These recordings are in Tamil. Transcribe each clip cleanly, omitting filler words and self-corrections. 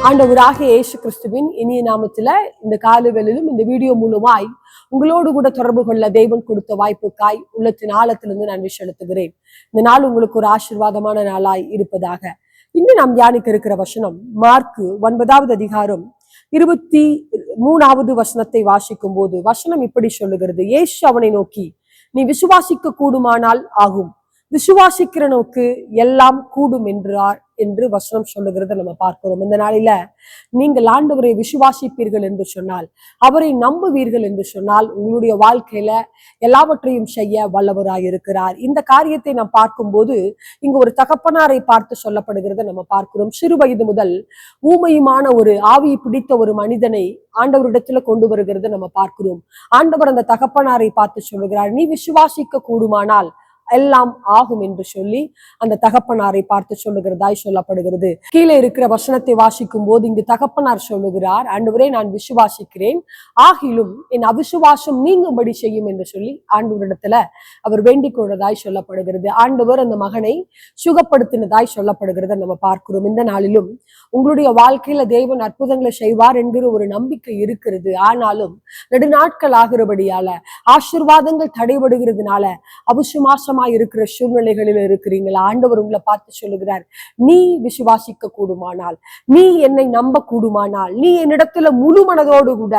ஆண்டவராகிய இயேசு கிறிஸ்துவின் இனிய நாமத்துல இந்த காலவேளையிலும் இந்த வீடியோ மூலமாய் உங்களோடு கூட தொடர்பு கொள்ள தேவன் கொடுத்த வாய்ப்புக்காய் உள்ளத்தின் ஆழத்திலிருந்து நன்றி செலுத்துகிறேன். இந்த நாள் உங்களுக்கு ஒரு ஆசீர்வாதமான நாளாய் இருப்பதாக. இன்று நாம் தியானிக்க இருக்கிற வசனம் மார்க்கு 9வது அதிகாரம் 23வது வசனத்தை வாசிக்கும் போது வசனம் இப்படி சொல்லுகிறது. இயேசு அவனை நோக்கி, நீ விசுவாசிக்க கூடுமானால் ஆகும், விசுவாசிக்கிற நோக்கு எல்லாம் கூடும் என்றார் என்று வசனம் சொல்லுகிறத நம்ம பார்க்கிறோம். இந்த நாளில நீங்கள் ஆண்டவரை விசுவாசிப்பீர்கள் என்று சொன்னால், அவரை நம்புவீர்கள் என்று சொன்னால், உங்களுடைய வாழ்க்கையில எல்லாவற்றையும் செய்ய வல்லவராய் இருக்கிறார். இந்த காரியத்தை நாம் பார்க்கும்போது இங்கு ஒரு தகப்பனாரை பார்த்து சொல்லப்படுகிறத நம்ம பார்க்கிறோம். சிறு வயது முதல் ஊமையுமான ஒரு ஆவியை பிடித்த ஒரு மனிதனை ஆண்டவரிடத்துல கொண்டு வருகிறத நம்ம பார்க்கிறோம். ஆண்டவர் அந்த தகப்பனாரை பார்த்து சொல்லுகிறார், நீ விசுவாசிக்க கூடுமானால் எல்லாம் ஆகும் என்று சொல்லி அந்த தகப்பனாரை பார்த்து சொல்லுகிறதாய் சொல்லப்படுகிறது. கீழே இருக்கிற வசனத்தை வாசிக்கும் போது இங்கு தகப்பனார் சொல்லுகிறார், ஆண்டவரே நான் விசுவாசிக்கிறேன், ஆகிலும் என் அவிசுவாசம் நீங்கும்படி செய்யும் என்று சொல்லி ஆண்டவரிடத்துல அவர் வேண்டிக் கொள்வதாய் சொல்லப்படுகிறது. ஆண்டவர் அந்த மகனை சுகப்படுத்தினதாய் சொல்லப்படுகிறத நம்ம பார்க்கிறோம். இந்த நாளிலும் உங்களுடைய வாழ்க்கையில தேவன் அற்புதங்களை செய்வார் என்கிற ஒரு நம்பிக்கை இருக்கிறது. ஆனாலும் நெடுநாட்கள் ஆகிறபடியால, ஆசீர்வாதங்கள் தடைபடுகிறதுனால அவிசுவாசம் இருக்கிற சூழ்நிலைகளில் இருக்கிறீங்களா? ஆண்டவர் உங்களை பார்த்து சொல்லுகிறார், நீ விசுவாசிக்க கூடுமானால், நீ என்னை நம்ப கூடுமானால், நீ என்னிடத்துல முழு மனதோடு கூட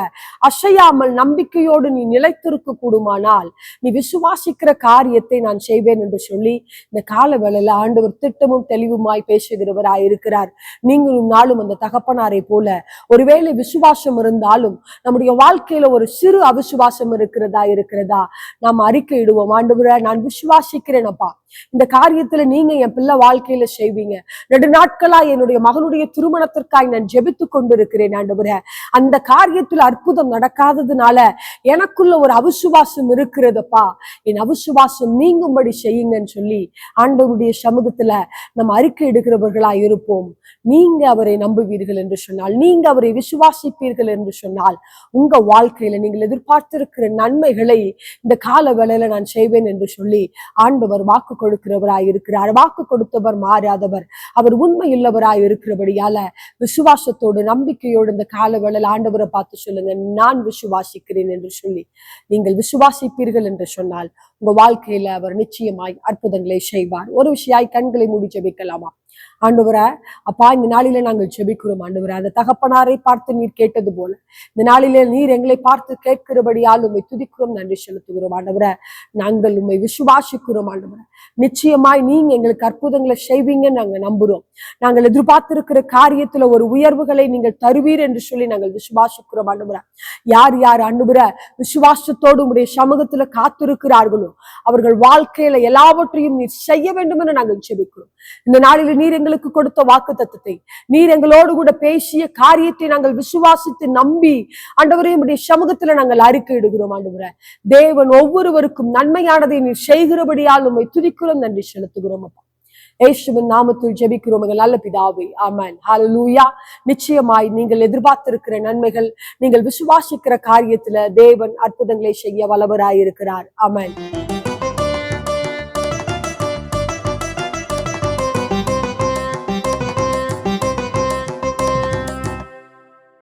அசையாமல் நம்பிக்கையோடு நீ நிலைத்திருக்க கூடுமானால், நீ விசுவாசிக்கிற காரியத்தை நான் செய்வேன் என்று சொல்லி இந்த கால வேளையில ஆண்டவர் திட்டமும் தெளிவுமாய் பேசுகிறவராய் இருக்கிறார். நீங்களும் நாளும் அந்த தகப்பனாரை போல ஒருவேளை விசுவாசம் இருந்தாலும் நம்முடைய வாழ்க்கையில ஒரு சிறு அவிசுவாசம் இருக்கிறதா நாம் அறிக்கையிடுவோம். ஆண்டவரே நான் விசுவாசிக்கிறேனப்பா, இந்த காரியத்துல நீங்க என் பிள்ளை வாழ்க்கையில செய்வீங்க. நெடுநாட்களா என்னுடைய மகனுடைய திருமணத்திற்காக நான் ஜெபித்து கொண்டிருக்கிறேன் ஆண்டவரே, அந்த காரியத்துல அற்புதம் நடக்காததுனால எனக்குள்ள ஒரு அவிசுவாசம் இருக்கிறதப்பா, என் அவிசுவாசம் நீங்கும்படி செய்யுங்கன்னு சொல்லி ஆண்டவருடைய சமூகத்துல நம்ம அறிக்கை எடுக்கிறவர்களா இருப்போம். நீங்க அவரை நம்புவீர்கள் என்று சொன்னால், நீங்க அவரை விசுவாசிப்பீர்கள் என்று சொன்னால், உங்க வாழ்க்கையில நீங்கள் எதிர்பார்த்திருக்கிற நன்மைகளை இந்த கால வேளையில நான் செய்வேன் என்று சொல்லி ஆண்டவர் வாக்கு கொடுக்கிறவராய் இருக்கிறார். வாக்கு கொடுத்தவர் மாறாதவர், அவர் உண்மை உள்ளவராய் இருக்கிறபடியால விசுவாசத்தோடு நம்பிக்கையோடு இந்த கால வேளையில ஆண்டவரை பார்த்து சொல்லுங்க, நான் விசுவாசிக்கிறேன் என்று சொல்லி நீங்கள் விசுவாசிப்பீர்கள் என்று சொன்னால் உங்க வாழ்க்கையில அவர் நிச்சயமாய் அற்புதங்களை செய்வார். ஒரு விஷயாய் கண்களை மூடி ஜெபிக்கலாமா? ஆண்டவரே, அப்பா, இந்த நாளில நாங்கள் ஜெபிக்கிறோம் ஆண்டவரே, அந்த தகப்பனாரை பார்த்து நீர் கேட்டது போல இந்த நாளில நீர் எங்களை பார்த்து கேட்கிறபடியால் உண்மை துதிக்கிறோம், நன்றி செலுத்துகிறோம் ஆண்டவரே. நாங்கள் உண்மை விசுவாசிக்கிறோம் ஆண்டவரே, நிச்சயமாய் நீங்க எங்களுக்கு அற்புதங்களை செய்வீங்கன்னு நாங்க நம்புறோம். நாங்கள் எதிர்பார்த்திருக்கிற காரியத்துல ஒரு உயர்வுகளை நீங்கள் தருவீர் என்று சொல்லி நாங்கள் விசுவாசிக்கிறோம் ஆண்டவரே. யார் யார் ஆண்டவரே விசுவாசத்தோடு உடைய சமூகத்துல காத்திருக்கிறார்களோ அவர்கள் வாழ்க்கையில எல்லாவற்றையும் நீர் செய்ய வேண்டும் என்று நாங்கள் ஜெபிக்கிறோம். இந்த நாளில் நீர் எங்களுக்கு கொடுத்த வாக்குத்தத்தத்தை, நீர் எங்களோடு கூட பேசிய காரியத்தை நாங்கள் விசுவாசித்து நம்பி ஆண்டவரே உம்முடைய சமூகத்துல நாங்கள் அறிக்கை இடுகிறோம் ஆண்டவரே. தேவன் ஒவ்வொருவருக்கும் நன்மையானதை நீர் செய்கிறபடியால் உம்மை துதிக்கிறோம், நன்றி செலுத்துகிறோம் அப்பா. இயேசுவின் நாமத்தில் ஜெபிக்கிறோம் எங்கள் நல்ல பிதாவே, ஆமென். ஹல்லேலூயா. நிச்சயமாய் நீங்கள் எதிர்பார்த்திருக்கிற நன்மைகள், நீங்கள் விசுவாசிக்கிற காரியத்துல தேவன் அற்புதங்களை செய்ய வல்லவராய் இருக்கிறார். ஆமென்.